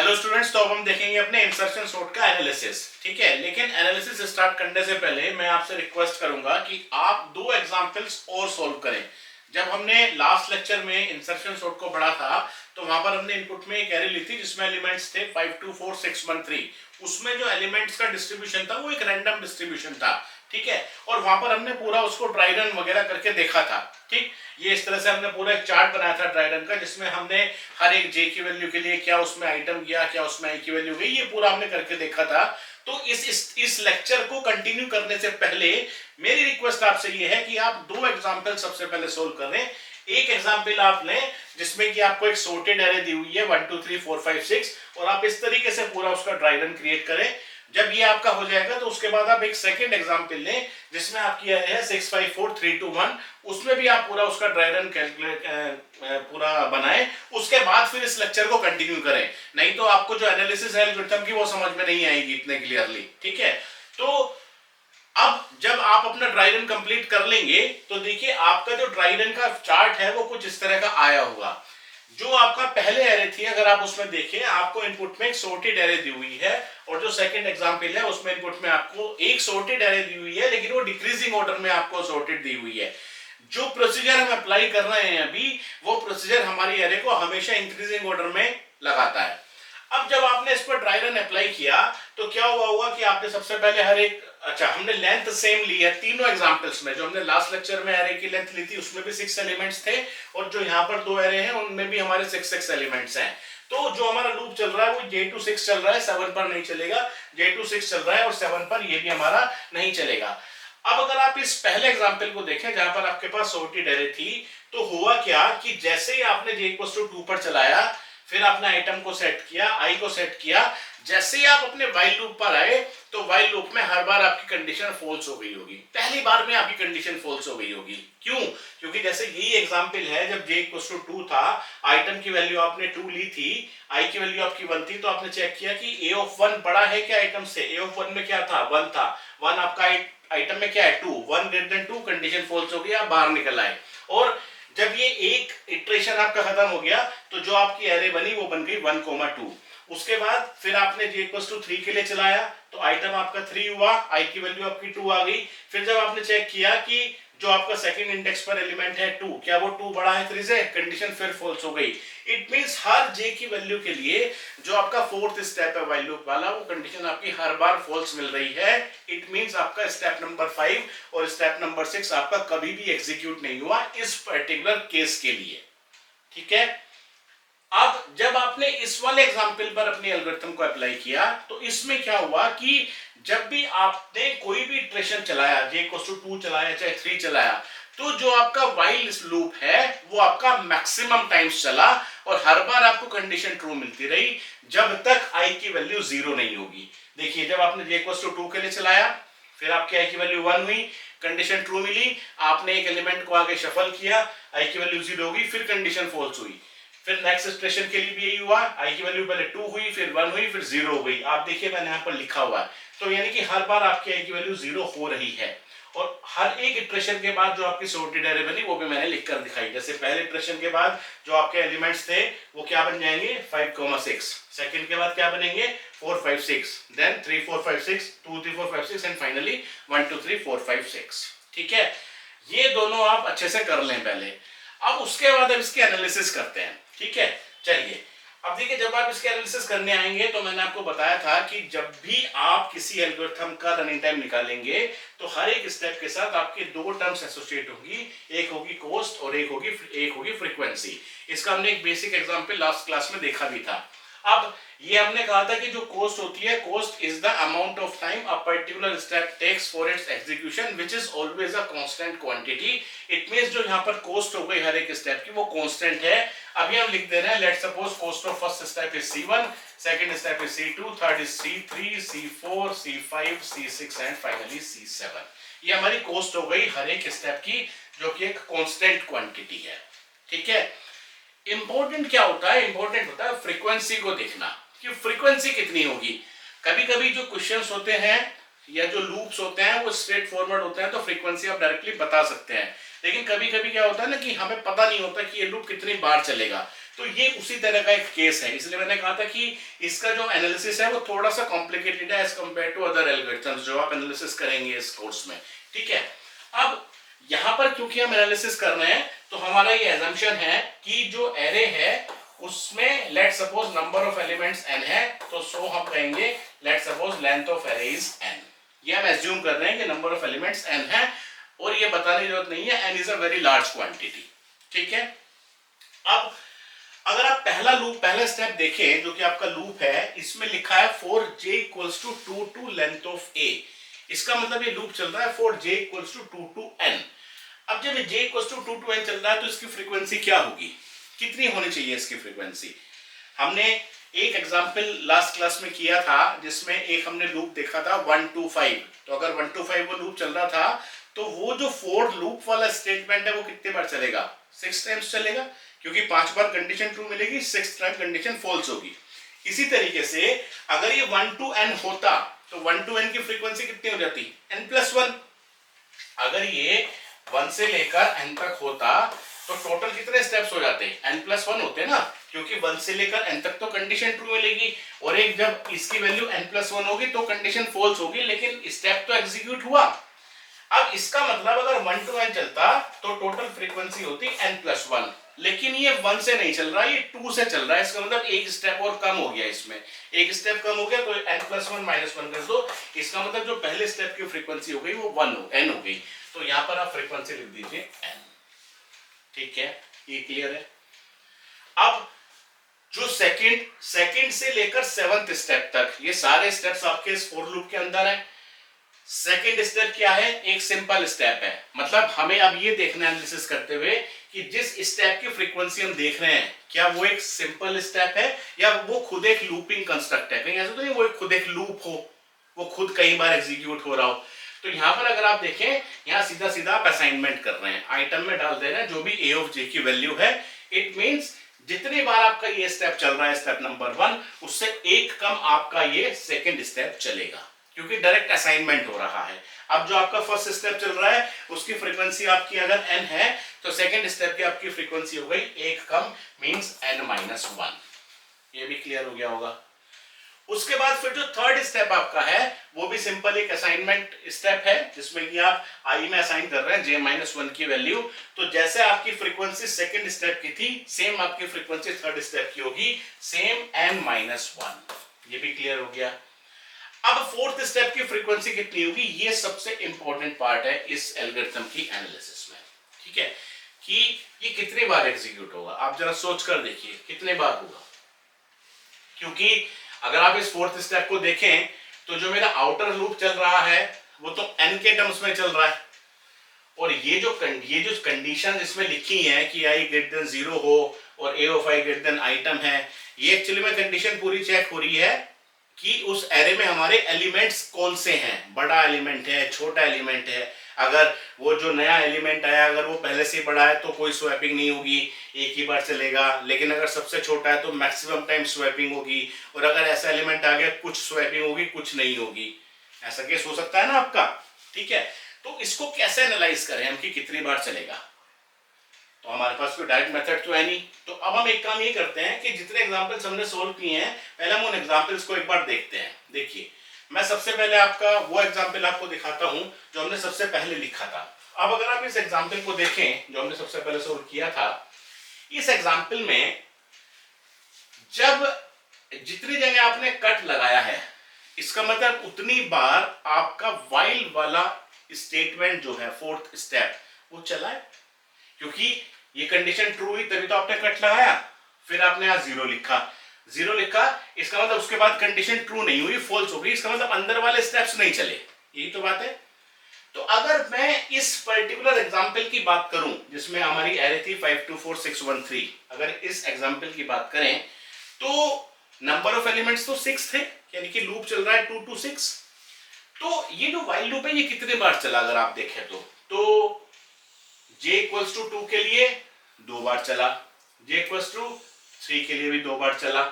Hello students, तो अब हम देखेंगे अपने इंसर्शन सॉर्ट का एनालिसिस। ठीक है, लेकिन एनालिसिस स्टार्ट करने से पहले मैं आपसे रिक्वेस्ट करूंगा कि आप दो एग्जांपल्स और सॉल्व करें। जब हमने लास्ट लेक्चर में इंसर्शन सॉर्ट को पढ़ा था तो वहां पर हमने इनपुट में एक एरे ली थी जिसमें एलिमेंट्स थे 524 613। उसमें जो एलिमेंट्स का डिस्ट्रीब्यूशन था वो एक रैंडम डिस्ट्रीब्यूशन था। ठीक है, और वहां पर हमने पूरा उसको ड्राई रन वगैरह करके देखा था। ठीक, ये इस तरह से हमने पूरा एक चार्ट बनाया था ड्राई रन का, जिसमें हमने हर एक जे की वैल्यू के लिए क्या उसमें आइटम गया, क्या उसमें आई की वैल्यू गई, ये पूरा हमने करके देखा था। तो इस लेक्चर को कंटिन्यू करने से पहले मेरी रिक्वेस्ट आपसे ये है कि आप दो एग्जांपल सबसे पहले सोल्व करें। एक एग्जांपल आप लें जिसमें कि आपको एक सॉर्टेड एरे दी हुई है 1 2 3 4 5 6, और आप इस तरीके से पूरा उसका ड्राई रन क्रिएट करें। जब ये आपका हो जाएगा तो उसके बाद आप एक सेकंड एग्जांपल लें जिसमें आपकी एरे है 6 5 4 3 2 1। उसमें भी आप पूरा उसका ड्राई रन कैलकुलेट पूरा बनाएं। उसके बाद फिर इस लेक्चर को कंटिन्यू करें, नहीं तो आपको जो एनालिसिस है एल्गोरिथम की वो समझ में नहीं आएगी इतने क्लियरली। ठीक है, तो अब जब आप अपना ड्राई रन कंप्लीट कर लेंगे तो देखिए आपका जो ड्राई रन का चार्ट है वो कुछ इस तरह का आया होगा। जो आपका पहले एरे थी, अगर आप उसमें देखें, आपको इनपुट में एक सॉर्टेड एरे दी हुई है, और जो सेकंड एग्जांपल है उसमें इनपुट में आपको एक सॉर्टेड एरे दी हुई है, लेकिन वो डिक्रीजिंग ऑर्डर में आपको सॉर्टेड दी हुई है। जो प्रोसीजर हम अप्लाई कर रहे हैं अभी, वो प्रोसीजर हमारी एरे को हमेशा इंक्रीजिंग ऑर्डर में लगाता है। अब जब आपने इस पर ड्राई रन अप्लाई किया तो क्या हुआ होगा कि आपने सबसे पहले हर एक, अच्छा हमने लेंथ सेम ली है तीनों एग्जांपल्स में। जो हमने लास्ट लेक्चर में एरे की लेंथ ली थी उसमें भी 6 एलिमेंट्स थे, और जो यहाँ पर दो एरे हैं उनमें भी हमारे 6 एलिमेंट्स हैं। तो जो हमारा लूप चल रहा है वो J to 6 चल रहा है, 7 पर नहीं चलेगा। J to 6 चल रहा है और 7 पर ये भी हमारा नहीं चलेगा। अब अगर आप इस पहले एग्जांपल को देखें जहां पर आपके पास सॉर्टेड एरे थी, तो हुआ क्या कि जैसे ही आपने J = 2 पर चलाया, फिर आपने आइटम को सेट किया, आई को सेट किया, जैसे ही आप अपने वाइल लूप पर आए तो वाइल लूप में हर बार आपकी कंडीशन फॉल्स हो गई होगी। पहली बार में आपकी कंडीशन फॉल्स हो गई होगी। क्यों? क्योंकि जैसे यही एग्जांपल है, जब J = 2 था, आइटम की वैल्यू आपने 2 ली थी, आई की वैल्यू आपकी 1 थी, तो आपने चेक किया कि A(1) बड़ा है क्या आइटम से। A(1) में क्या था? 1 था। 1 आपका आइटम में क्या है? 2। 1 > 2, कंडीशन फॉल्स हो गई, आप बाहर निकल आए। और जब ये एक इटरेशन आपका खत्म हो गया तो जो आपकी एरे बनी वो बन गई 1, 2। उसके बाद फिर आपने J = 3 के लिए चलाया तो आइटम आपका 3 हुआ, आई की वैल्यू आपकी 2 आ गई। फिर जब आपने चेक किया कि जो आपका सेकंड इंडेक्स पर एलिमेंट है 2, क्या वो 2 बड़ा है 3 से, कंडीशन फिर फॉल्स हो गई। इट मींस हर J की वैल्यू के लिए जो आपका फोर्थ स्टेप है व्हाइल लूप वाला, वो कंडीशन आपकी हर बार फॉल्स मिल रही है। इट मींस आपका स्टेप नंबर 5 और स्टेप नंबर 6 आपका कभी भी एग्जीक्यूट नहीं हुआ इस पर्टिकुलर केस के लिए। ठीक है, अब जब आपने इस वाले एग्जांपल पर अपनी एल्गोरिथम को अप्लाई किया तो इसमें क्या हुआ कि जब भी आपने कोई भी इटरेशन चलाया, J = 2 चलाया चाहे 3 चलाया, तो जो आपका व्हाइल लूप है वो आपका मैक्सिमम टाइम्स चला, और हर बार आपको कंडीशन ट्रू मिलती रही जब तक आई की वैल्यू 0 नहीं होगी। देखिए, जब आपने J = 2 के लिए चलाया, फिर आपकी आई की वैल्यू 1 हुई, कंडीशन ट्रू मिली, आपने एक एलिमेंट को आगे शफल किया, आई की वैल्यू 0 होगी, फिर कंडीशन फॉल्स हुई। फिर नेक्स्ट इटरेशन के लिए भी यही हुआ, आई की वैल्यू पहले 2 हुई, फिर 1 हुई, फिर 0 हो गई। आप देखिए मैंने यहाँ पर लिखा हुआ है, तो यानी कि हर बार आपकी आई की वैल्यू 0 हो रही है। और हर एक इटरेशन के बाद जो आपकी सॉर्टेड एरे बनी वो भी मैंने लिखकर दिखाई। जैसे पहले इटरेशन के बाद जो आपके एलिमेंट्स थे वो क्या बन जाएंगे 5, 6। सेकंड के बाद क्या बनेंगे 4, 5, 6, देन 3, 4, 5, 6, 2, 3, 4, 5, 6, एंड फाइनली 1, 2, 3, 4, 5, 6। ठीक है, ये दोनों आप अच्छे से कर लें पहले। अब उसके बाद अब इसके एनालिसिस करते हैं। ठीक है, चलिए अब देखिए, जब आप इसके एनालिसिस करने आएंगे तो मैंने आपको बताया था कि जब भी आप किसी एल्गोरिथम का रनिंग टाइम निकालेंगे तो हर एक स्टेप के साथ आपकी दो टर्म्स एसोसिएट होगी, एक होगी कॉस्ट और एक होगी फ्रीक्वेंसी। इसका हमने एक बेसिक एग्जांपल लास्ट क्लास में देखा भी था। अब ये हमने कहा था कि जो कॉस्ट होती है, cost is the amount of time a particular step takes for its execution which is always a constant quantity. It means जो यहाँ पर कॉस्ट हो गई हर एक स्टेप की वो कांस्टेंट है। अभी हम लिख दे रहे हैं, let's suppose cost of first step is C1, second step is C2, third is C3, C4, C5, C6 and finally C7। ये हमारी कॉस्ट हो गई हर एक स्टेप की, जो कि एक कांस्टेंट क्वांटिटी है। ठीक है, इंपॉर्टेंट क्या होता है? इंपॉर्टेंट होता है फ्रीक्वेंसी को देखना कि फ्रीक्वेंसी कितनी होगी। कभी कभी जो क्वेश्चंस होते हैं या जो लूप्स होते हैं वो स्ट्रेट फॉरवर्ड होते हैं तो फ्रीक्वेंसी आप डायरेक्टली बता सकते हैं, लेकिन कभी कभी क्या होता है ना कि हमें पता नहीं होता कि ये लूप कितनी बार चलेगा। तो ये उसी तरह का एक केस है, इसलिए मैंने कहा था कि इसका जो एनालिसिस है वो थोड़ा सा कॉम्प्लिकेटेड है as compared to other algorithms जो आप एनालिसिस करेंगे इस कोर्स में। ठीक है, अब यहां पर क्योंकि हम एनालिसिस कर रहे हैं तो हमारा ये एजम्पशन है कि जो एरे है उसमें let suppose number of elements n है, तो सो हम कहेंगे let suppose length of array is n। ये हम एज्यूम कर रहे हैं कि नंबर ऑफ एलिमेंट्स n है और ये बताने की जरूरत नहीं है, n is a very large quantity. ठीक है, अब अगर आप पहला स्टेप देखें जो कि आपका लूप है, इसमें लिखा है for j equals to 2 to length of a। इसका मतलब ये लूप चल रहा है for j equals to 2 to n। अब जब j equals to 2 to n चल रहा है तो इसकी फ्रीक्वेंसी क्या होगी, कितनी होनी चाहिए इसकी फ्रीक्वेंसी। हमने एक एग्जांपल लास्ट क्लास में किया था जिसमें एक हमने लूप देखा था 1 to 5। तो अगर 1 to 5 वो लूप चल रहा था तो वो जो फोर लूप वाला स्टेटमेंट है वो कितने बार चलेगा, 6 टाइम्स चलेगा, क्योंकि 5 बार कंडीशन ट्रू मिलेगी, 6th टाइम कंडीशन फॉल्स होगी। इसी तरीके से अगर ये 1 to n होता तो 1 to n की फ्रीक्वेंसी कितनी हो जाती, n+1। अगर ये 1 से लेकर n तक होता तो टोटल कितने स्टेप्स हो जाते, n+1 होते ना, क्योंकि 1 से लेकर n तक तो कंडीशन ट्रू मिलेगी और एक जब इसकी वैल्यू n+1 होगी तो कंडीशन फॉल्स होगी, लेकिन स्टेप तो एग्जीक्यूट हुआ। अब इसका मतलब अगर 1 to n चलता तो टोटल फ्रीक्वेंसी होती n+1, लेकिन ये 1 से नहीं चल रहा, ये 2 से चल रहा है। इसका मतलब एक स्टेप और कम हो गया, इसमें एक स्टेप कम हो गया तो n+1 -1 कर दो, इसका मतलब जो पहले स्टेप की फ्रीक्वेंसी हो गई वो n हो गई। तो यहां पर आप फ्रीक्वेंसी लिख दीजिए n। ठीक है, ये क्लियर है। अब जो सेकंड से लेकर 7th स्टेप तक ये सारे स्टेप्स आपके इस फॉर लूप के अंदर है। सेकंड स्टेप क्या है, एक सिंपल स्टेप है, मतलब हमें अब ये देखना है एनालिसिस करते हुए कि जिस स्टेप की फ्रीक्वेंसी हम देख रहे हैं क्या वो एक सिंपल स्टेप है या वो खुद एक लूपिंग कंस्ट्रक्ट है। कहीं ऐसा तो नहीं वो खुद एक लूप हो, वो खुद कई बार एग्जीक्यूट हो रहा हो। तो यहां पर अगर आप देखें, यहां सीधा सीधा आप असाइनमेंट कर रहे हैं, आइटम में डाल दे रहे हैं जो भी a ऑफ j की वैल्यू है। इट मींस जितनी बार आपका ये स्टेप चल रहा है स्टेप नंबर 1, उससे एक कम आपका ये सेकंड स्टेप चलेगा, क्योंकि डायरेक्ट असाइनमेंट हो रहा है। अब जो आपका फर्स्ट स्टेप चल रहा है उसकी फ्रीक्वेंसी आपकी अगर n है तो सेकंड स्टेप की आपकी फ्रीक्वेंसी हो गई एक कम, मींस n-1। ये भी क्लियर हो गया होगा। उसके बाद फिर जो थर्ड स्टेप आपका है वो भी सिंपल एक असाइनमेंट स्टेप है, जिसमें कि आप i में असाइन कर रहे हैं j-1 की वैल्यू। तो जैसे आपकी फ्रीक्वेंसी सेकंड स्टेप की थी सेम आपकी फ्रीक्वेंसी थर्ड स्टेप की होगी, सेम n-1। ये भी क्लियर हो गया। अब फोर्थ स्टेप की फ्रीक्वेंसी कितनी होगी, ये सबसे इंपॉर्टेंट पार्ट है इस एल्गोरिथम की एनालिसिस में। ठीक है, कि ये कितनी बार एग्जीक्यूट होगा, आप जरा सोच कर देखिए कितने बार होगा। क्योंकि अगर आप इस फोर्थ स्टेप को देखें तो जो मेरा आउटर लूप चल रहा है वो तो n के टर्म्स में चल रहा है, और ये जो कंडीशन इसमें लिखी है कि i ग्रेटर देन 0 हो और a of i greater than item है, ये एक्चुअली में कंडीशन पूरी चेक हो रही है कि उस एरे में हमारे एलिमेंट्स कौन से हैं, बड़ा एलिमेंट है छोटा एलिमेंट है। अगर वो जो नया एलिमेंट आया अगर वो पहले से बड़ा है तो कोई स्वैपिंग नहीं होगी, एक ही बार चलेगा, लेकिन अगर सबसे छोटा है तो मैक्सिमम टाइम स्वैपिंग होगी, और अगर ऐसा एलिमेंट आ गया कुछ स्वैपिंग होगी कुछ नहीं होगी। ऐसा केस हो सकता है ना आपका। ठीक है, तो इसको कैसे एनालाइज करें हम कि कितनी बार चलेगा, तो हमारे पास कोई डायरेक्ट मेथड तो है नहीं। तो अब हम एक काम ये करते हैं कि जितने एग्जांपल्स हमने सोल्व किए हैं पहले हम उन एग्जांपल्स को एक बार देखते हैं। देखिए मैं सबसे पहले आपका वो एग्जांपल आपको दिखाता हूं जो हमने सबसे पहले लिखा था। अब अगर आप इस एग्जांपल को देखें जो हमने सबसे पहले सोल्व किया था, इस एग्जांपल में जब जितनी जगह आपने कट लगाया है इसका मतलब उतनी बार आपका वाइल वाला स्टेटमेंट जो है फोर्थ स्टेप वो चला है, क्योंकि ये कंडीशन ट्रू हुई तभी तो आपने कट लगाया। फिर आपने यहां 0 लिखा, इसका मतलब उसके बाद कंडीशन ट्रू नहीं हुई, फॉल्स हो गई, इसका मतलब अंदर वाले स्टेप्स नहीं चले। यही तो बात है। तो अगर मैं इस पर्टिकुलर एग्जांपल की बात करूं जिसमें हमारी एरे थी 5 2 4 6 1 3, अगर इस एग्जांपल की बात करें तो नंबर ऑफ एलिमेंट्स तो 6 थे, यानी कि लूप चल रहा है 2 to 6। तो ये जो व्हाइल लूप है ये कितने बार चला अगर आप देखें तो j इक्वल्स टू 2 के लिए 2 बार चला, j इक्वल्स टू 3 के लिए भी 2 बार चला,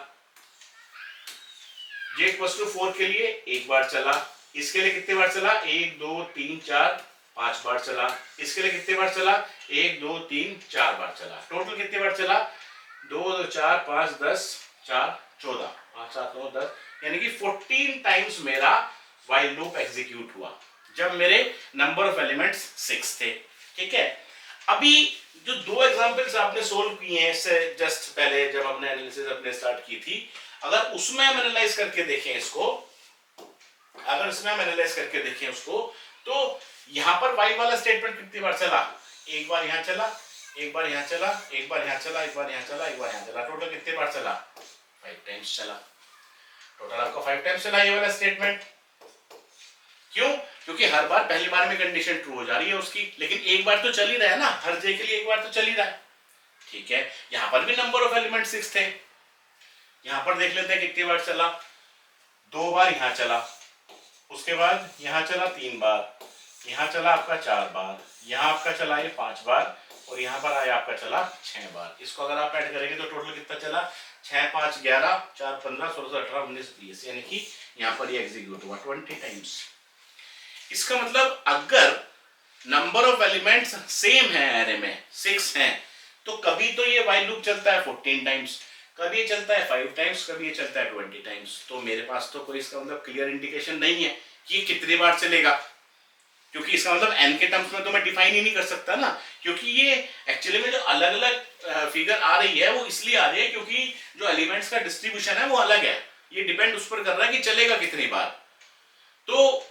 j इक्वल्स टू 4 के लिए 1 बार चला, इसके लिए कितने बार चला 1 2 3 4 5 बार चला, इसके लिए कितने बार चला 1 2 3 4 बार चला, टोटल कितने बार चला 2 2 4 5 10 4 14 5 7 9 10 यानी कि 14 टाइम्स मेरा while लूप एग्जीक्यूट हुआ जब मेरे नंबर ऑफ एलिमेंट्स 6 थे। ठीक है, अभी जो दो एग्जांपल्स आपने सोल्व किए हैं इससे जस्ट पहले जब हमने एनालिसिस अपने स्टार्ट की थी, अगर उसमें हम एनालाइज करके देखें इसको, अगर इसमें हम एनालाइज करके देखें उसको, तो यहां पर while वाला स्टेटमेंट कितनी बार चला, एक बार यहां चला, एक बार यहां चला, एक बार यहां चला, एक बार यहां चला, एक बार यहां चला, टोटल कितने बार चला, 5 टाइम्स चला। टोटल आपका 5 टाइम्स चला ये वाला स्टेटमेंट। क्यों? क्योंकि हर बार पहली बार में कंडीशन ट्रू हो जा रही है उसकी, लेकिन एक बार तो चल ही रहा है ना, हर जे के लिए एक बार तो चल ही रहा है। ठीक है, यहां पर भी नंबर ऑफ एलिमेंट 6 थे, यहां पर देख लेते हैं कितनी बार चला, 2 बार यहां चला, उसके बाद यहां चला 3 बार, यहां चला आपका 4 बार, यहां आपका चला ये 5 बार, और यहां पर आया आपका चला 6 बार। इसको अगर आप ऐड करेंगे तो टोटल कितना चला, 6 5 11 4 15 16 18 19 20, यानी कि यहां पर ये एग्जीक्यूट हुआ 20 टाइम्स। इसका मतलब अगर नंबर ऑफ एलिमेंट्स सेम है एरे में 6 हैं, तो कभी तो ये while लूप चलता है 14 टाइम्स, कभी ये चलता है 5 टाइम्स, कभी ये चलता है 20 टाइम्स। तो मेरे पास तो कोई इसका मतलब क्लियर इंडिकेशन नहीं है कि ये कितनी बार चलेगा, क्योंकि इसका मतलब n के टर्म्स में तो मैं डिफाइन ही नहीं कर सकता ना, क्योंकि ये एक्चुअली में जो अलग अलग फिगर आ रही है वो इसलिए आ रही है क्योंकि जो एलिमेंट्स का डिस्ट्रीब्यूशन है वो अलग है, ये डिपेंड उस पर कर रहा है कि चलेगा कितनी बार, तो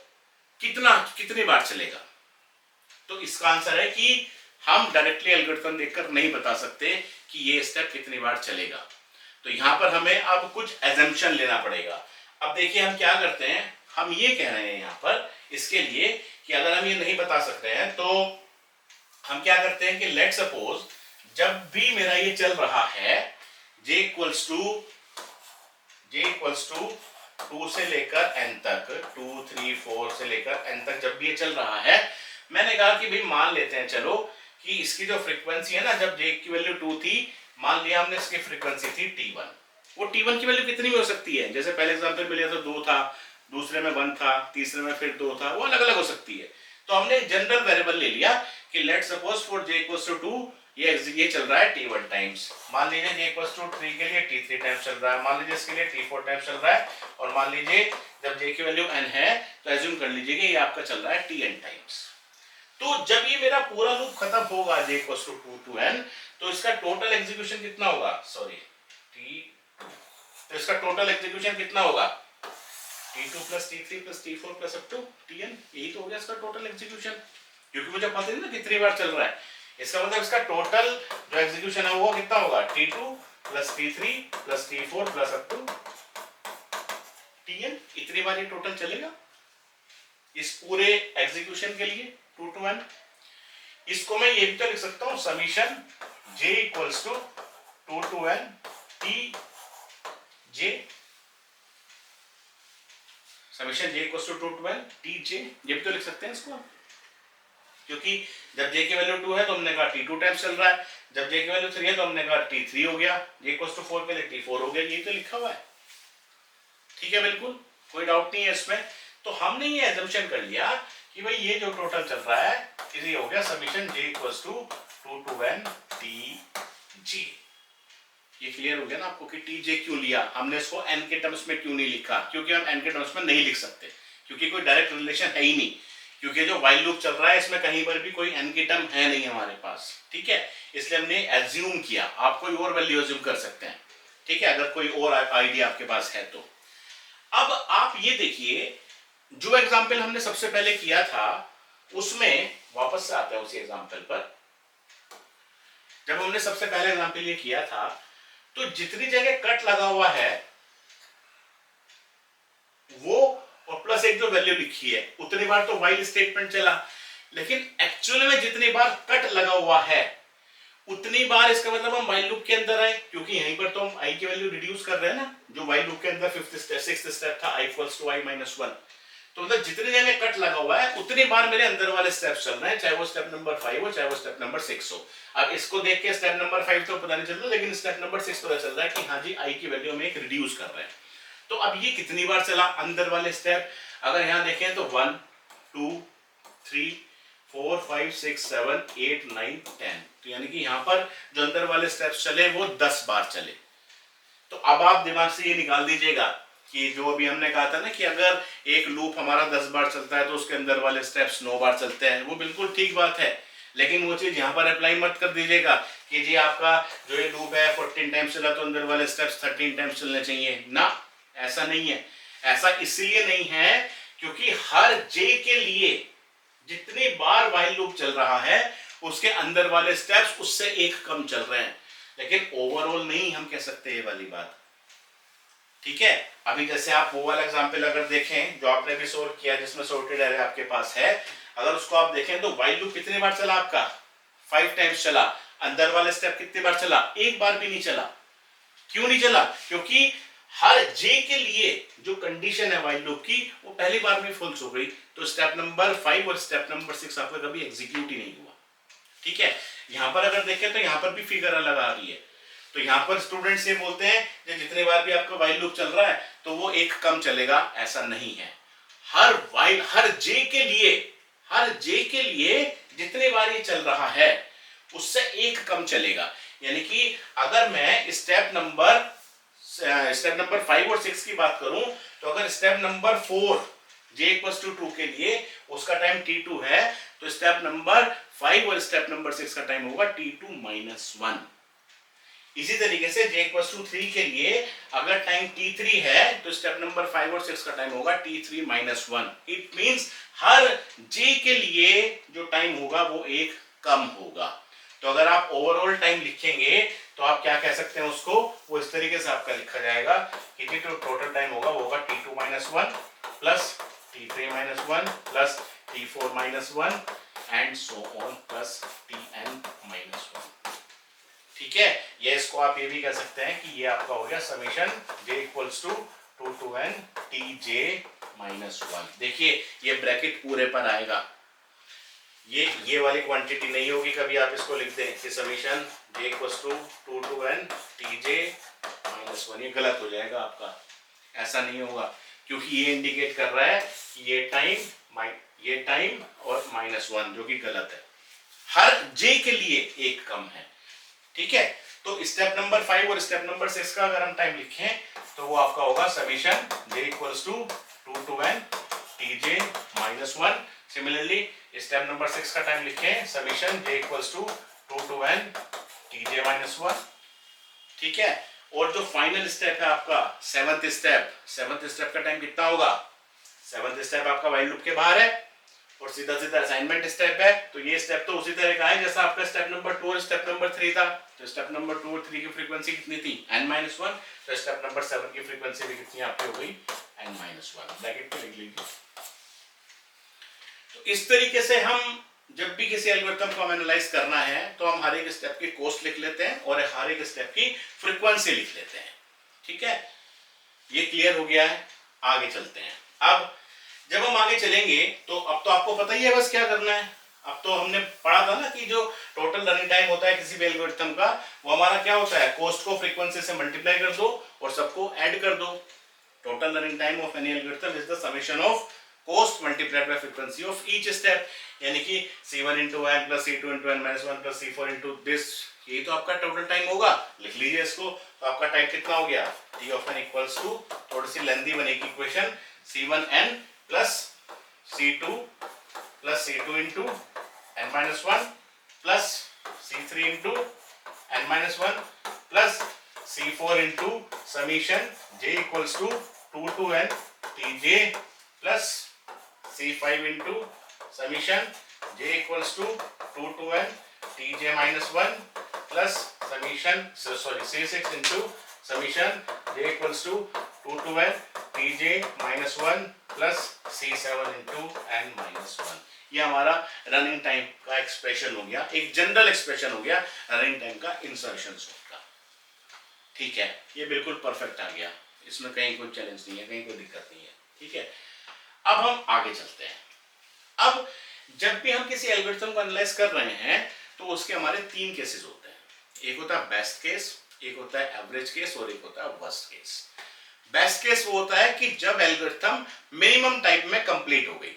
कितनी बार चलेगा। तो इसका आंसर है कि हम डायरेक्टली एल्गोरिथम देखकर नहीं बता सकते कि ये स्टेप कितनी बार चलेगा, तो यहां पर हमें अब कुछ एजम्पशन लेना पड़ेगा। अब देखिए हम क्या करते हैं, हम ये कह रहे हैं यहां पर इसके लिए कि अगर हम ये नहीं बता सकते हैं तो हम क्या करते हैं कि लेट सपोज जब भी मेरा ये चल रहा है j इक्वल्स टू 2 से लेकर n तक, 2 3 4 से लेकर n तक जब भी ये चल रहा है, मैंने कहा कि भाई मान लेते हैं चलो कि इसकी जो फ्रीक्वेंसी है ना, जब j की वैल्यू 2 थी, मान लिया हमने इसकी फ्रीक्वेंसी थी t1, वो t1 की वैल्यू कितनी भी हो सकती है, जैसे पहले एग्जांपल में लिया तो 2 था, दूसरे में 1 था, तीसरे में फिर 2 था, वो अलग अलग हो सकती है। तो हमने एक जनरल वेरिएबल ले लिया कि let suppose for j equals to 2 ये चल रहा है t1 टाइम्स, मान लीजिए j इक्वल्स टू 3 के लिए t3 टाइम्स चल रहा है, मान लीजिए इसके लिए t4 टाइम्स चल रहा है, और मान लीजिए जब j की वैल्यू n है तो एज्यूम कर लीजिए कि ये आपका चल रहा है tn टाइम्स। तो जब ये मेरा पूरा लूप खत्म होगा j equals to 2 to n, तो इसका टोटल एग्जीक्यूशन कितना होगा, सॉरी तो इसका टोटल एग्जीक्यूशन कितना होगा, t2 plus t3 plus t4 plus up to tn, यही तो हो गया इसका टोटल एग्जीक्यूशन, क्योंकि मुझे पता है ना कितनी बार चल रहा है। इसका मतलब इसका टोटल जो एग्जीक्यूशन है वो कितना होगा, t2 plus t3 plus t4 plus up to tn, इतनी बार ये टोटल चलेगा इस पूरे एग्जीक्यूशन के लिए 2 to n। इसको मैं ये भी तो लिख सकता हूं summation j equals to 2 to n t j, summation j equals to 2 to n t j, ये भी तो लिख सकते हैं इसको, क्योंकि जब j की वैल्यू 2 है तो हमने कहा t2 टाइम्स चल रहा है, जब j की वैल्यू 3 है तो हमने कहा t3 हो गया, j इक्वल्स टू 4 के लिए t4 हो गया, ये तो लिखा हुआ है। ठीक है, बिल्कुल कोई डाउट नहीं है इसमें। तो हमने ये एजम्पशन कर लिया कि भाई ये जो टोटल चल रहा है ये हो गया summation j equals to 2 to n t j। ये क्लियर हो गया ना आपको कि टी जे क्यों लिया हमने, इसको एन के टर्म्स में क्यों नहीं लिखा, क्योंकि हम एन के टर्म्स में नहीं लिख सकते, क्योंकि कोई डायरेक्ट रिलेशन है ही नहीं, क्योंकि जो while लूप चल रहा है इसमें कहीं पर भी कोई एन के टर्म है नहीं हमारे पास। ठीक है, इसलिए हमने एज्यूम किया, आप कोई और वैल्यू एज्यूम कर सकते हैं। ठीक है, अगर कोई और आइडिया आपके पास है तो। अब आप ये देखिए जो एग्जाम्पल हमने सबसे पहले किया था उसमें वापस से आते हैं उसी एग्जाम्पल पर। जब हमने सबसे पहले एग्जाम्पल ये किया था तो जितनी जगह कट लगा हुआ है वो और प्लस एक जो वैल्यू लिखी है उतनी बार तो while स्टेटमेंट चला, लेकिन एक्चुअली में जितनी बार कट लगा हुआ है उतनी बार इसका मतलब हम while लूप के अंदर आए, क्योंकि यहीं पर तो हम i की वैल्यू रिड्यूस कर रहे हैं ना, जो while लूप के अंदर 6th स्टेप था i equals to i minus 1। तो मतलब जितनी जगह कट लगा हुआ है उतनी बार मेरे अंदर वाले स्टेप्स चल रहे हैं, चाहे वो स्टेप नंबर 5 हो चाहे वो स्टेप नंबर 6 हो। अब इसको देख के स्टेप नंबर 5 तो पता नहीं चल रहा, लेकिन स्टेप नंबर 6 पता चल रहा है कि हाँ जी i की वैल्यू में एक रिड्यूस कर रहे हैं। तो अब ये कितनी बार चला अंदर वाले स्टेप, अगर यहां देखें तो 1 2 3 4 5 6 7 8 9 10, तो यानी कि यहाँ पर जो अंदर वाले स्टेप्स चले वो 10 बार चले। तो अब आप दिमाग से ये निकाल दीजिएगा कि जो अभी हमने कहा था ना कि अगर एक लूप हमारा 10 बार चलता है तो उसके अंदर वाले स्टेप्स 9 बार चलते हैं, वो बिल्कुल ठीक बात है, लेकिन वो चीज यहाँ पर अप्लाई मत कर दीजिएगा कि जी आपका जो ये लूप है 14 टाइम्स चला तो अंदर वाले स्टेप्स 13 टाइम्स चलने चाहिए ना, ऐसा नहीं है। ऐसा इसलिए नहीं है क्योंकि हर जे के लिए जितनी बार व्हाइल लूप चल रहा है उसके अंदर वाले स्टेप्स उससे एक कम चल रहे हैं, लेकिन ओवरऑल नहीं हम कह सकते ये वाली बात। ठीक है, अभी जैसे आप वो वाला एग्जांपल अगर देखें जो आपने भी सोल्व किया जिसमें सॉर्टेड एरे आपके पास है, अगर उसको आप देखें तो व्हाइल लूप कितने बार चला आपका 5 टाइम्स चला, अंदर वाले स्टेप कितने बार चला, एक बार भी नहीं चला। क्यों नहीं चला? क्योंकि हर जे के लिए जो कंडीशन है व्हाइल लूप की वो पहली बार में फॉल्स हो गई, तो स्टेप नंबर 5 और स्टेप नंबर 6 आपका कभी एग्जीक्यूट ही नहीं हुआ। ठीक है, यहां पर अगर देखें तो यहां पर भी फिगर अलग आ रही है, तो यहां पर स्टूडेंट्स ये बोलते हैं कि जितने बार भी आपका व्हाइल लूप चल रहा है तो वो एक कम चलेगा, ऐसा नहीं है। हर जे के लिए जितने बार ये चल रहा है उससे एक कम चलेगा। यानी कि अगर मैं स्टेप नंबर 5 और 6 की बात करूं तो अगर स्टेप नंबर 4 j = 2 के लिए उसका टाइम t2 है, तो स्टेप नंबर 5 और स्टेप नंबर 6 का टाइम होगा t2 - 1। इसी तरीके से j = 3 के लिए अगर टाइम t3 है तो स्टेप नंबर 5 और 6 का टाइम होगा t3 - 1। It means her j के लिए जो टाइम होगा वो एक कम होगा। तो अगर आप ओवरऑल टाइम लिखेंगे तो आप क्या कह सकते हैं उसको, वो इस तरीके से आपका लिखा जाएगा कि जो टोटल टाइम होगा वो होगा t2 - 1 plus t3 - 1 plus t4 - 1 and so on plus tn - 1। ठीक है, ये इसको आप ये भी कह सकते हैं कि ये आपका हो गया summation j = 2 to n tj - 1। देखिए ये ब्रैकेट पूरे पर आएगा, ये वाली क्वांटिटी नहीं होगी, कभी आप इसको लिख दें कि summation j = 2 to n tj - 1, ये गलत हो जाएगा आपका, ऐसा नहीं होगा क्योंकि ये इंडिकेट कर रहा है कि ये टाइम और -1 जो कि गलत है, हर j के लिए एक कम है। ठीक है, तो स्टेप नंबर 5 और स्टेप नंबर 6 का अगर हम टाइम लिखें तो वो आपका होगा summation j = 2 to n tj - 1। Similarly step number 6 का टाइम लिखें summation j = 2 to n tj - 1। ठीक है, और जो फाइनल स्टेप है आपका सेवंथ स्टेप का टाइम कितना होगा, सेवंथ स्टेप आपका व्हाइल लूप के बाहर है और सीधा असाइनमेंट स्टेप है, तो ये स्टेप तो उसी तरह का है जैसा आपका स्टेप नंबर 2 और स्टेप नंबर 3 था। तो स्टेप नंबर 2 और 3 की फ्रीक्वेंसी कितनी थी n-1, तो स्टेप नंबर 7 की फ्रीक्वेंसी भी कितनी आपकी हो गई n-1, ब्रैकेट पे लिख लीजिए। तो इस तरीके से हम जब भी किसी एल्गोरिथम को एनालाइज करना है तो हम हर एक स्टेप की कॉस्ट लिख लेते हैं और हर एक स्टेप की फ्रीक्वेंसी लिख लेते हैं। ठीक है, ये क्लियर हो गया है, आगे चलते हैं। अब जब हम आगे चलेंगे तो अब तो आपको पता ही है बस क्या करना है। अब तो हमने पढ़ा था ना कि जो टोटल रनिंग टाइम होता है किसी भी एल्गोरिथम का वो हमारा क्या होता है, कॉस्ट को फ्रीक्वेंसी से मल्टीप्लाई कर दो और सबको ऐड कर दो। Total running time of any algorithm is the summation of cost multiplied by frequency of each step, यानी कि c1 into n plus c2 into n minus 1 plus c4 into this, यही तो आपका टोटल टाइम होगा। लिख लीजिए इसको, तो आपका टाइम कितना हो गया t of n equals to, थोड़ी सी लेंथी बनेगी equation, c1n plus c2 plus c2 into n minus 1 plus c3 into n minus 1 plus c4 into summation j equals to 2 to n tj plus c5 into summation j equals to 2 to n tj minus 1 plus summation c6 into summation j equals to 2 to n tj minus 1 plus c7 into n minus 1। ये हमारा running time का expression हो गया, एक general expression हो गया running time का insertion sort का। ठीक है, ये बिल्कुल परफेक्ट आ गया, इसमें कहीं कोई चैलेंज नहीं है, कहीं कोई दिक्कत नहीं है। ठीक है, अब हम आगे चलते हैं। अब जब भी हम किसी एल्गोरिथम को एनालाइज कर रहे हैं तो उसके हमारे 3 केसेस होते हैं, एक होता है बेस्ट केस, एक होता है एवरेज केस और एक होता है वर्स्ट केस। बेस्ट केस वो होता है कि जब एल्गोरिथम मिनिमम टाइम में कंप्लीट हो गई।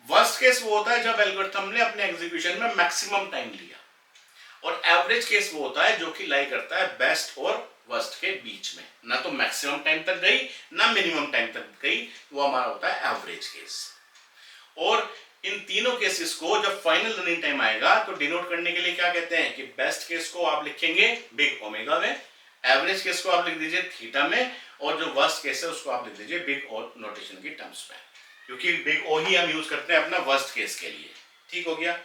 वर्स्ट केस वो होता है जब एल्गोरिथम ने अपने एग्जीक्यूशन में मैक्सिमम टाइम लिया, और एवरेज केस वो होता है जो कि लाई करता है बेस्ट और वर्स्ट के बीच में, ना तो मैक्सिमम टाइम तक गई ना मिनिमम टाइम तक गई, वो हमारा होता है एवरेज केस। और इन तीनों केसेस को जब फाइनल रनिंग टाइम आएगा तो डिनोट करने के लिए क्या कहते हैं कि बेस्ट केस को आप लिखेंगे बिग ओमेगा में, एवरेज केस को आप लिख दीजिए थीटा में, और जो वर्स्ट केस है उसको आप लिख दीजिए बिग ओ नोटेशन की टर्म्स में, क्योंकि बिग ओ ही हम यूज करते हैं अपना वर्स्ट केस के लिए। ठीक हो गया।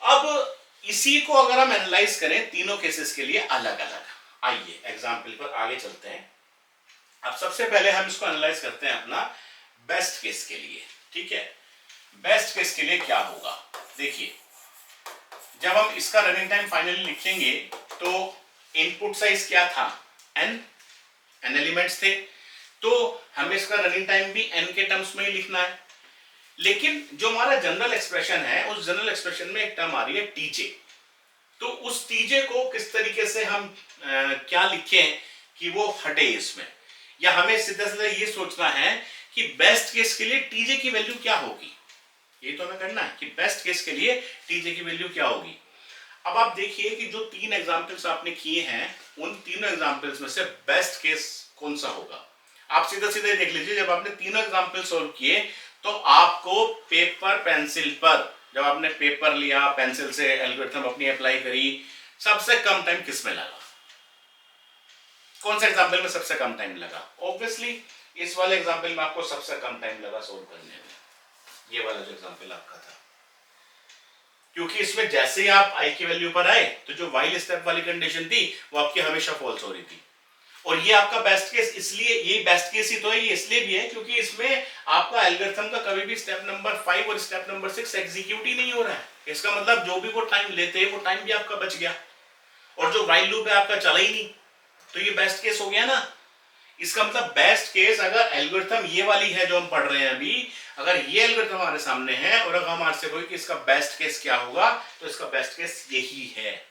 अब इसी को अगर हम एनालाइज करें तीनों केसेस के लिए अलग अलग, आइए एग्जाम्पल पर आगे चलते हैं। अब सबसे पहले हम इसको एनालाइज करते हैं अपना बेस्ट केस के लिए। ठीक है, बेस्ट केस के लिए क्या होगा, देखिए जब हम इसका रनिंग टाइम फाइनली लिखेंगे तो इनपुट साइज क्या था, n एलिमेंट्स थे, तो हमें इसका रनिंग टाइम भी n के टर्म्स में ही लिखना है। लेकिन जो हमारा जनरल एक्सप्रेशन है उस जनरल एक्सप्रेशन में एक टर्म आ रही है टीजे, तो उस टीजे को किस तरीके से हम क्या लिखें कि वो हटे इसमें, या हमें सीधा सीधा ये सोचना है कि बेस्ट केस के लिए टीजे की वैल्यू क्या होगी, ये तो हमें करना है कि बेस्ट केस के लिए टीजे की वैल्यू क्या होगी। अब आप देखिए कि जो तीन एग्जांपल्स आपने किए हैं उन तीनों एग्जांपल्स में से बेस्ट केस कौन सा होगा, आप सीधा सीधा देख लीजिए। जब आपने तीनों एग्जांपल सॉल्व किए तो आपको पेपर पेंसिल पर, जब आपने पेपर लिया पेंसिल से एल्गोरिथम अपनी अप्लाई करी, सबसे कम टाइम किस में लगा, कौन सा एग्जांपल में सबसे कम टाइम लगा, ऑब्वियसली इस वाले एग्जांपल में आपको सबसे कम टाइम लगा सोल्व करने में, ये वाला जो एग्जांपल आपका था, क्योंकि इसमें जैसे ही आप आई की वैल्यू पर आए तो जो वाइल स्टेप वाली कंडीशन थी वो आपकी हमेशा फॉल्स हो रही थी। और ये आपका बेस्ट केस, इसलिए ये बेस्ट केस ही तो है, ये इसलिए भी है क्योंकि इसमें आपका एल्गोरिथम का कभी भी स्टेप नंबर 5 और स्टेप नंबर 6 एग्जीक्यूट ही नहीं हो रहा है। इसका मतलब जो भी वो टाइम लेते हैं वो टाइम भी आपका बच गया, और जो वाइल लूप है आपका चला ही नहीं, तो ये बेस्ट केस हो गया ना। इसका मतलब बेस्ट केस अगर एल्गोरिथम ये वाली है जो हम पढ़ रहे हैं अभी, अगर ये एल्गोरिथम हमारे सामने है और अगर हमारे से कोई कि इसका बेस्ट केस क्या होगा, तो इसका बेस्ट केस यही है,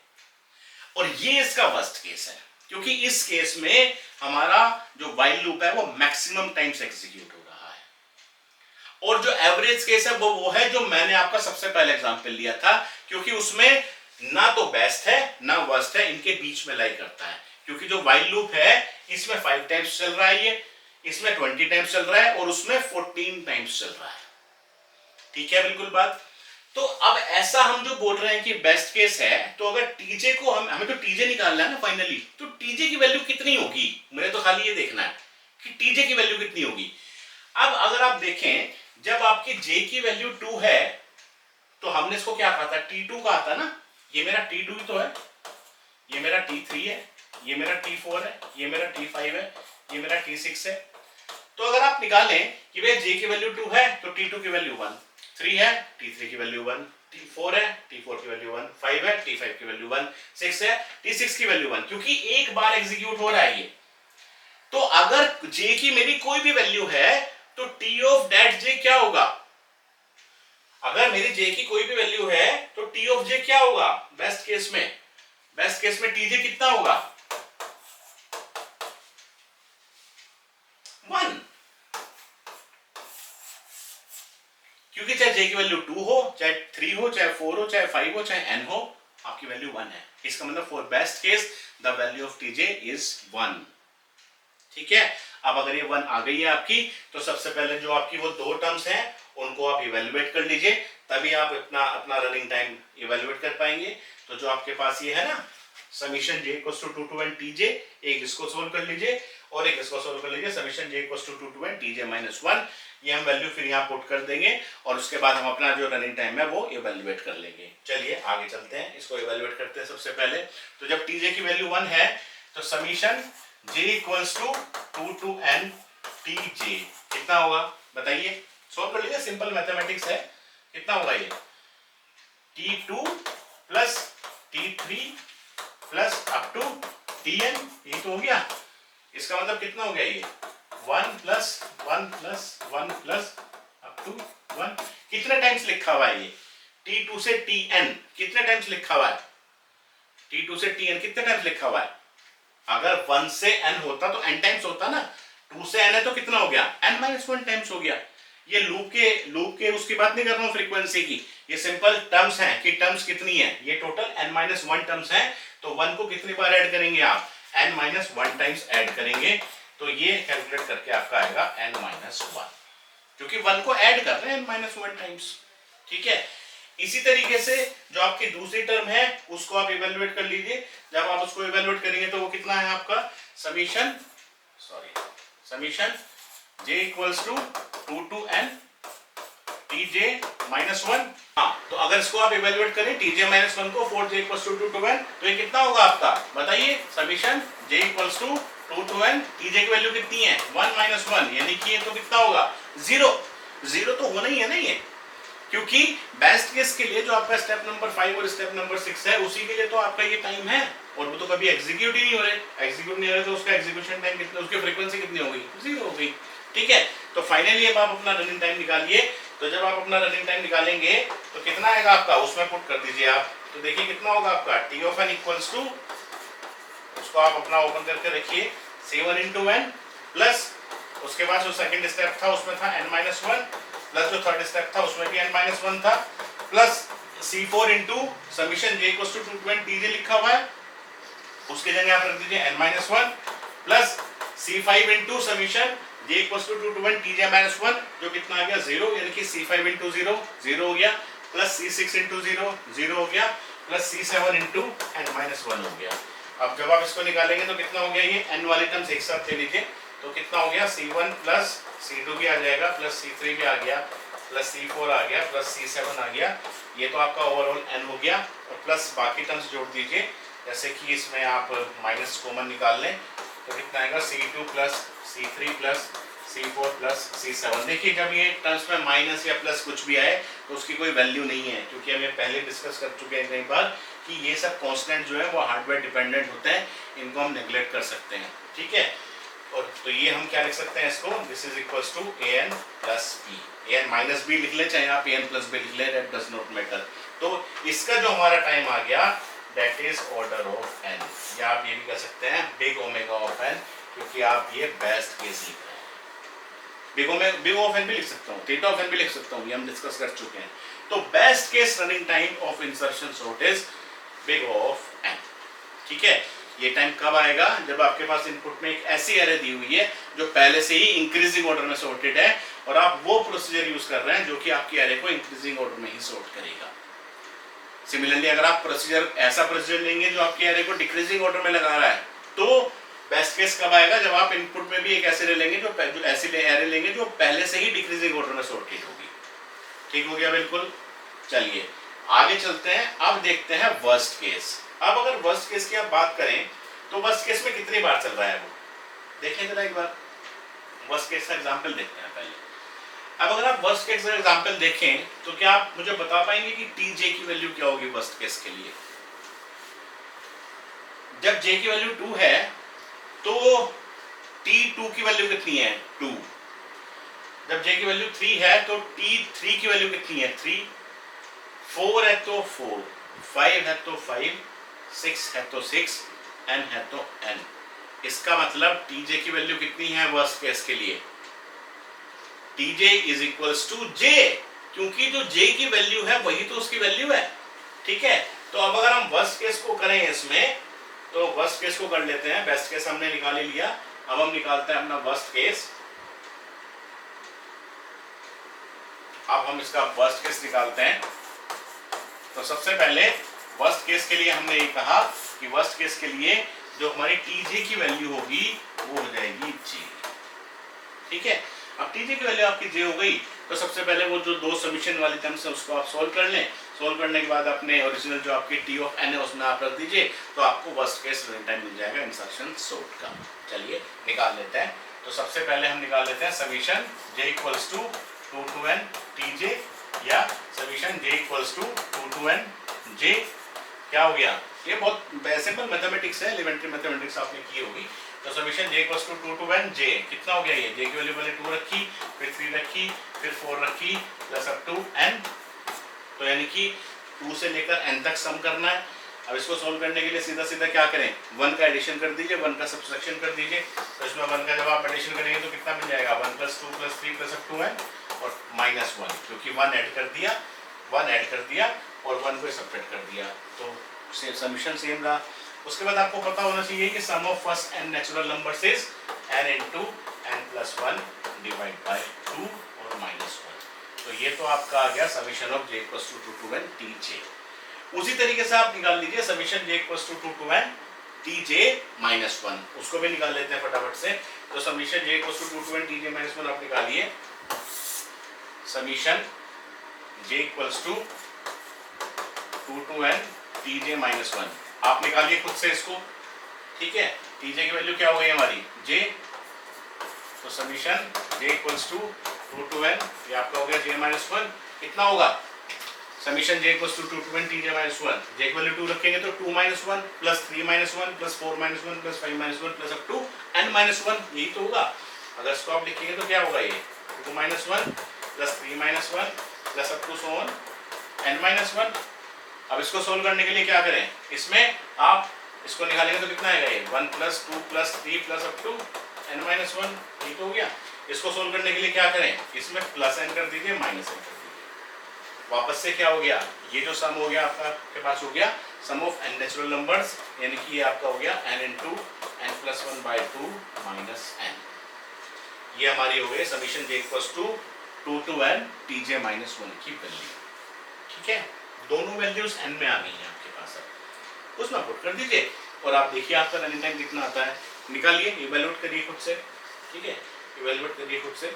और ये इसका वर्स्ट केस है, क्योंकि इस केस में हमारा जो वाइल लूप है वो मैक्सिमम टाइम्स एग्जीक्यूट हो रहा है। और जो एवरेज केस है वो है जो मैंने आपका सबसे पहले एग्जांपल लिया था, क्योंकि उसमें ना तो बेस्ट है ना वर्स्ट है, इनके बीच में लाई करता है, क्योंकि जो वाइल लूप है इसमें 5 टाइम्स चल रहा है, ये इसमें 20 टाइम्स चल रहा है और उसमें 14 टाइम्स चल रहा है। ठीक है, बिल्कुल बात। तो अब ऐसा हम जो बोल रहे हैं कि बेस्ट केस है, तो अगर टीजे को हमें तो टीजे निकालना है ना फाइनली, तो टीजे की वैल्यू कितनी होगी, मुझे तो खाली ये देखना है कि टीजे की वैल्यू कितनी होगी। अब अगर आप देखें जब आपकी जे की वैल्यू 2 है तो हमने इसको क्या कहा था, T2 कहा था ना, ये मेरा T2 तो है, ये मेरा T3 है, ये मेरा T4 है, ये मेरा T5 है, ये मेरा T6 है। तो अगर आप निकालें कि भाई जे की वैल्यू 2 है तो T2 की वैल्यू 1, 3 है T3 की वैल्यू 1, T4 है T4 की वैल्यू 1, 5 है T5 की वैल्यू 1, 6 है T6 की वैल्यू 1, क्योंकि एक बार एग्जीक्यूट हो रहा है ये। तो अगर जे की मेरी कोई भी वैल्यू है तो T ऑफ दैट जे क्या होगा, अगर मेरी जे की कोई भी वैल्यू है तो T ऑफ जे क्या होगा बेस्ट केस में, बेस्ट केस में टीजे कितना होगा 1, क्योंकि चाहे जे की वैल्यू 2 हो, चाहे 3 हो, चाहे 4 हो, चाहे 5 हो, चाहे n हो, आपकी वैल्यू 1 है। इसका मतलब for best case the value of TJ is 1। ठीक है, अब अगर ये 1 आ गई है आपकी, तो सबसे पहले जो आपकी वो दो टर्म्स हैं उनको आप इवेल्युएट कर लीजिए, तभी आप अपना रनिंग टाइम इवेल्युएट कर पाएंगे। तो जो आपके पास ये है ना summation j equals to 2 to n tj, एक इसको सोल्व कर लीजिए और एक इसको सोल्व कर लीजिए, summation j equals to 2 to n tj minus 1, ये हम वैल्यू फिर यहाँ पुट कर देंगे और उसके बाद हम अपना जो रनिंग टाइम है वो इवेल्युएट कर लेंगे। चलिए आगे चलते हैं, इसको इवेल्युएट करते हैं। सबसे पहले तो जब tj की वैल्यू 1 है तो summation j equals to 2 to n tj कितना होगा बताइए, सोल्व कर लीजिए, सिंपल मैथमेटिक्स है। कितना होगा ये t2 plus t3 plus up to tn, ये तो हो गया। इसका मतलब कितना हो गया ये 1 plus 1 plus 1 plus up to 1, कितने टाइम्स लिखा हुआ है ये t2 से tn, कितने टाइम्स लिखा हुआ है t2 से tn, कितने टाइम्स लिखा हुआ है, अगर 1 से n होता तो n टाइम्स होता ना, 2 से n है तो कितना हो गया n-1 टाइम्स हो गया। ये लूप के उसकी बात नहीं कर रहा हूँ फ्रीक्वेंसी की, ये सिंपल टर्म्स हैं कि टर्म्स कितनी है, ये टोटल n-1 टर्म्स हैं, तो 1 को कितनी बार ऐड करेंगे आप, n-1 टाइम्स ऐड करेंगे, तो ये कैलकुलेट करके आपका आएगा n-1, क्योंकि 1 को ऐड कर रहे हैं n-1 टाइम्स। ठीक है, इसी तरीके से जो आपकी दूसरी टर्म है उसको आप इवेल्युएट कर लीजिए। जब आप उसको इवेल्युएट करेंगे तो वो कितना है आपका, summation j equals to 2 to n tj minus 1। हाँ, तो अगर इसको आप इवेल्युएट करें tj माइनस 1 को 4j equals to 2 to n, तो ये कितना होगा आपका, बताइए, summation j equals to 2 to n, tj की वैल्यू कितनी है 1 माइनस 1, यानी कि ये तो कितना होगा 0 तो होना ही है ना ये, क्योंकि बेस्ट केस के लिए जो आपका स्टेप नंबर 5 और स्टेप नंबर 6 है उसी के लिए तो आपका ये टाइम है, और वो तो कभी एग्जीक्यूट ही नहीं हो रहे, तो उसका एग्जीक्यूशन टाइम कितना, उसकी फ्रीक्वेंसी कितनी हो गई, 0 हो गई। ठीक है, तो फाइनली अब आप अपना रनिंग टाइम निकालिए। तो जब आप अपना रनिंग टाइम निकालेंगे तो कितना आएगा आपका, उसमें पुट कर दीजिए आप, तो देखिए कितना होगा आपका t of n equals to, उसको आप अपना ओपन करके रखिए, c1 into n प्लस उसके बाद जो सेकंड स्टेप था उसमें था n-1 प्लस जो थर्ड स्टेप था उसमें भी n-1 था, plus c4 into summation j equals to 2 to n tj लिखा हुआ है, उसके जगह आप रख दीजिए n-1 plus c5 into summation j equals to 2 to n tj minus 1, जो कितना आ गया 0, यानी कि c5 इंटू 0 0 हो गया, प्लस c6 इंटू 0 0 हो गया, प्लस c7 इंटू n-1 हो गया। अब जब आप इसको निकालेंगे तो कितना हो गया, ये n वाले टर्म्स एक साथ ले लीजिए, तो कितना हो गया c1 प्लस c2 भी आ जाएगा, प्लस c3 भी आ गया, प्लस c4 आ गया, प्लस c7 आ गया, ये तो आपका ओवरऑल n हो गया, और प्लस बाकी टर्म्स जोड़ दीजिए, जैसे कि इसमें आप माइनस कॉमन निकाल लें तो कितना आएगा c2 plus c3 plus c4 plus c7। देखिए जब ये टर्म्स में माइनस या प्लस कुछ भी आए तो उसकी कोई वैल्यू नहीं है, क्योंकि हम ये पहले डिस्कस कर चुके हैं कई बार कि ये सब कांस्टेंट जो है वो हार्डवेयर डिपेंडेंट होते हैं, इनको हम नेग्लेक्ट कर सकते हैं। ठीक है, और तो ये हम क्या लिख सकते हैं इसको, this is equals to an plus b, an minus b लिख लें चाहे आप an प्लस b लिख लें, दैट डज नॉट मैटर। तो इसका जो हमारा टाइम आ गया that is order of n, या आप ये भी कह सकते हैं बिग ओमेगा ऑफ n, क्योंकि आप ये बेस्ट केस लिख रहे हैं। बिग ऑफ n भी लिख सकता हूँ, थीटा ऑफ n भी लिख सकता हूँ, ये हम डिस्कस कर चुके हैं। तो best case running time of insertion sort is big of n। ठीक है, ये टाइम कब आएगा, जब आपके पास इनपुट में एक ऐसी एरे दी हुई है जो पहले से ही इंक्रीजिंग ऑर्डर में सॉर्टेड है, और आप वो प्रोसीजर यूज कर रहे हैं जो कि आपकी एरे को इंक्रीजिंग ऑर्डर में ही सॉर्ट करेगा। सिमिलरली अगर आप ऐसा प्रोसीजर लेंगे जो आपकी एरे को डिक्रीजिंग ऑर्डर में लगा रहा है, तो बेस्ट केस कब आएगा, जब आप इनपुट में भी एक ऐसे लेंगे जो ऐसी एरे लेंगे जो पहले से ही डिक्रीजिंग ऑर्डर में सॉर्टेड होगी। ठीक हो गया, बिल्कुल। चलिए आगे चलते हैं, अब देखते हैं वर्स्ट केस। अब अगर वर्स्ट केस की आप बात करें तो वर्स्ट केस में कितनी बार चल रहा है वो देखें जरा एक बार, वर्स्ट केस का एग्जांपल देखते हैं पहले। अब अगर आप वर्स्ट केस का एग्जांपल देखें तो क्या आप मुझे बता पाएंगे कि tj की वैल्यू क्या होगी वर्स्ट केस के लिए। जब j की वैल्यू 2 है तो t2 की वैल्यू कितनी है 2, जब j की वैल्यू 3 है तो t3 की वैल्यू कितनी है 3, 4 है तो 4, 5 है तो 5, 6 है तो 6, n है तो n। इसका मतलब tj की वैल्यू कितनी है वर्स्ट केस के लिए, tj is equals to j, क्योंकि जो j की वैल्यू है वही तो उसकी वैल्यू है। ठीक है, तो अब अगर हम वर्स्ट केस को करें इसमें, तो वर्स्ट केस को कर लेते हैं, बेस्ट केस हमने निकाल ही लिया, अब हम निकालते हैं अपना वर्स्ट केस। अब हम इसका वर्स्ट केस निकालते हैं। तो सबसे पहले वर्स्ट केस के लिए हमने ये कहा कि वर्स्ट केस के लिए जो हमारी tj की वैल्यू होगी वो हो जाएगी j। ठीक है, अब tj की वैल्यू आपकी j हो गई, तो सबसे पहले वो जो दो समीशन वाली टर्म्स है उसको आप सोल्व कर लें। सोल्व करने के बाद अपने ओरिजिनल जो आपकी t ऑफ n है उसमें आप रख दीजिए, तो आपको वर्स्ट केस रनिंग टाइम मिल जाएगा इंसर्शन सॉर्ट का। चलिए निकाल लेते हैं। तो सबसे पहले हम निकाल लेते हैं summation j equals to 2 to n tj, या summation j equals to 2 to n j। क्या हो गया, ये बहुत सिंपल मैथमेटिक्स है, एलिमेंट्री मैथमेटिक्स आपने की होगी। तो summation j equals to 2 to n j कितना हो गया, ये j की वैल्यू पहले 2 रखी, फिर 3 रखी, फिर 4 रखी, प्लस अप टू n। तो यानी कि 2 से लेकर n तक सम करना है। अब इसको सोल्व करने के लिए सीधा सीधा क्या करें, 1 का एडिशन कर दीजिए, 1 का सब्सट्रैक्शन कर दीजिए। तो इसमें 1 का जब आप एडिशन करेंगे तो कितना मिल जाएगा, 1 + 2 + 3 + up to n। और -1, क्योंकि 1 ऐड कर दिया, 1 ऐड कर दिया और 1 को सब्ट्रैक्ट कर दिया, तो समीशन सेम रहा। उसके बाद आपको पता होना चाहिए कि sum of first n natural numbers is n into n+1 divide by 2 और -1। तो ये तो आपका आ गया summation of j equals to 2 to n tj। उसी तरीके से आप निकाल लीजिए summation j equals to 2 to n tj-1, उसको भी निकाल लेते हैं फटाफट से। तो summation j equals to 2 to n tj-1 आप निकालिए। Summation j equals to 2 to n tj-1, आप निकालिए खुद से इसको, ठीक है। tj की वैल्यू क्या हो गई हमारी j, तो summation j equals to 2 to n, ये आपका हो गया j-1, कितना होगा summation j equals to 2 to n tj-1, j की वैल्यू 2 रखेंगे तो 2 - 1 plus 3 - 1 plus 4 - 1 plus 5 - 1 plus up to n-1, यही तो होगा। अगर इसको आप लिखेंगे तो क्या होगा ये 2 - 1 plus 3 - 1 plus up to so on n-1। अब इसको सोल्व करने के लिए क्या करें, इसमें आप इसको निकालेंगे तो कितना आएगा ये 1 plus 2 plus 3 plus up to n-1, ठीक हो गया। इसको सोल्व करने के लिए क्या करें, इसमें प्लस n कर दीजिए, माइनस n कर दीजिए। वापस से क्या हो गया, ये जो सम हो गया आपका के पास हो गया सम ऑफ n नेचुरल नंबर्स, यानी कि ये आपका हो गया n into n+1/2 minus n। ये हमारी हो गई summation j equals to 2 to n tj-1 की वैल्यू, ठीक है। दोनों वैल्यूज n में आ गई हैं आपके पास, अब उसमें पुट कर दीजिए और आप देखिए आपका रनिंग टाइम कितना आता है, निकालिए, इवैल्यूएट करिए खुद से, ठीक है, इवैल्यूएट करिए खुद से,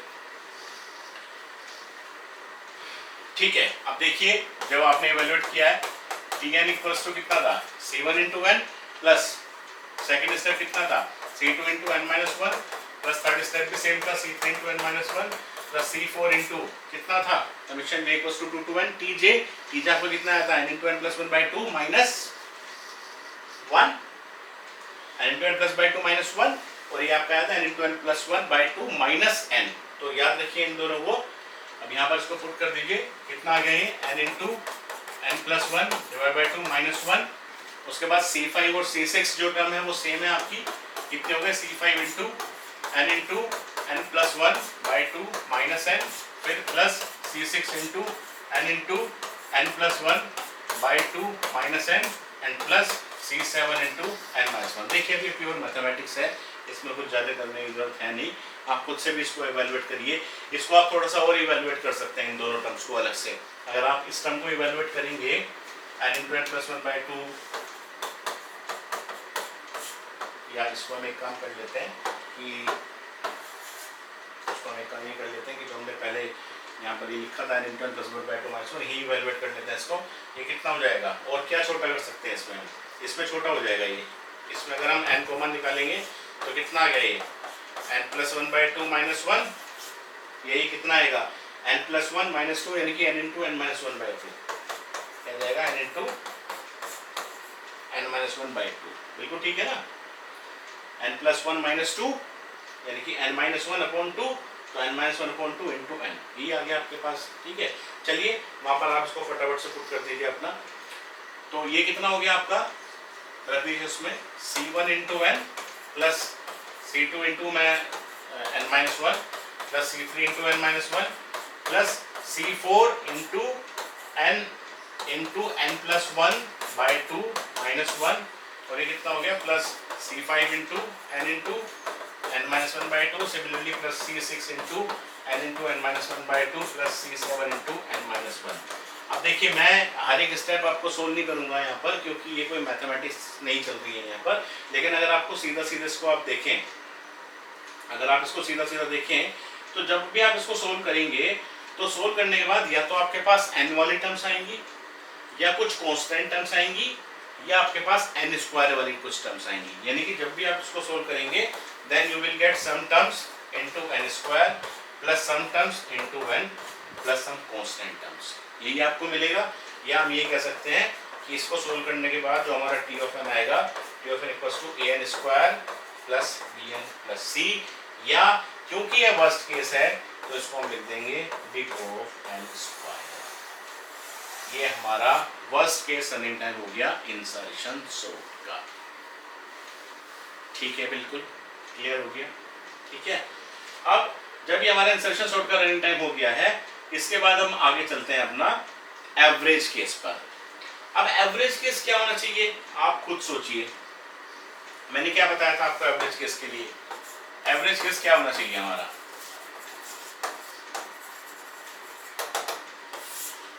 ठीक है। अब देखिए जब आपने इवैल्यूएट किया है tn इक्वल्स टू कितना था c1 into n plus second step कितना था c2 into n-1 plus third step भी सेम था c3 into n-1 plus c4 into कितना था summation j equals to 2 to n tj आपको कितना आया था n into n+1/2 minus 1, n into n+2 minus 1, और ये आपका आया था n into n+1/2 minus n। तो याद रखिए इन दोनों को। अब यहाँ पर इसको पुट कर दीजिए, कितना आ गया ये n into n+1 divide by 2 minus 1। उसके बाद c5 और c6 जो टर्म है वो सेम है आपकी, कितने हो गए c5 into n into n+1/2 minus n, फिर plus c6 into n into n+1/2 minus n and plus c7 into n-1। देखिए अभी प्योर मैथमेटिक्स है, इसमें कुछ ज़्यादा करने की जरूरत है नहीं, आप खुद से भी इसको इवैल्यूएट करिए। इसको आप थोड़ा सा और इवैल्यूएट कर सकते हैं इन दोनों टर्म्स को अलग से। अगर आप इस टर्म को इवैल्यूएट करेंगे n इंटू n+1/2, या इसको हम एक काम कर लेते हैं कि इसको हम एक काम ये कर लेते हैं कि जो हमने पहले यहाँ पर ये लिखा था n इंटू n+1/2 माइनस 1, यही इवैल्यूएट कर लेते हैं इसको। ये कितना हो जाएगा, और क्या छोटा कर सकते हैं इसमें, इसमें छोटा हो जाएगा ये, इसमें अगर हम n कॉमन निकालेंगे तो कितना आ गया ये n+1/2 माइनस 1, यही कितना आएगा n+1 माइनस 2, यानी कि n इंटू n-1/2 क्या जाएगा n इंटू n-1/2, बिल्कुल ठीक है ना। n+1 माइनस 2 यानी कि n-1/2, तो n-1/2 इंटू n, ये आ गया आपके पास, ठीक है। चलिए वहाँ पर आप इसको फटाफट से पुट कर दीजिए अपना। तो ये कितना हो गया आपका, रख दीजिए उसमें c1 into n plus c2 into n-1 plus c3 into n-1 plus c4 into n into n+1/2 minus 1, और ये कितना हो गया plus c5 into n into n-1/2, similarly plus c6 into n into n-1/2 plus c7 into n-1। अब देखिए मैं हर एक step आपको सोल्व नहीं करूंगा यहाँ पर, क्योंकि ये कोई मैथमेटिक्स नहीं चल रही है यहाँ पर। लेकिन अगर आपको सीधा सीधा इसको आप देखें, अगर आप इसको सीधा सीधा देखें तो जब भी आप इसको सोल्व करेंगे तो सोल्व करने के बाद या तो आपके पास n वाली टर्म्स आएंगी, या कुछ कांस्टेंट टर्म्स आएंगी, या आपके पास n² वाली कुछ टर्म्स आएंगी। यानी कि जब भी आप इसको सोल्व करेंगे then you will get some terms into n² plus some terms into n plus some constant terms, यही आपको मिलेगा। या हम ये कह सकते हैं कि इसको सोल्व करने के बाद जो हमारा t ऑफ n आएगा, t of n equals to an² plus bn plus c, या क्योंकि ये वर्स्ट केस है तो इसको हम लिख देंगे big ऑफ n²। ये हमारा वर्स्ट केस रनिंग टाइम हो गया इंसर्शन सॉर्ट का, ठीक है, बिल्कुल क्लियर हो गया, ठीक है। अब जब ये हमारा इंसर्शन सॉर्ट का रनिंग टाइम हो गया है, इसके बाद हम आगे चलते हैं अपना एवरेज केस पर। अब एवरेज केस क्या होना चाहिए आप खुद सोचिए। मैंने क्या बताया था आपको एवरेज केस के लिए? एवरेज केस क्या होना चाहिए हमारा?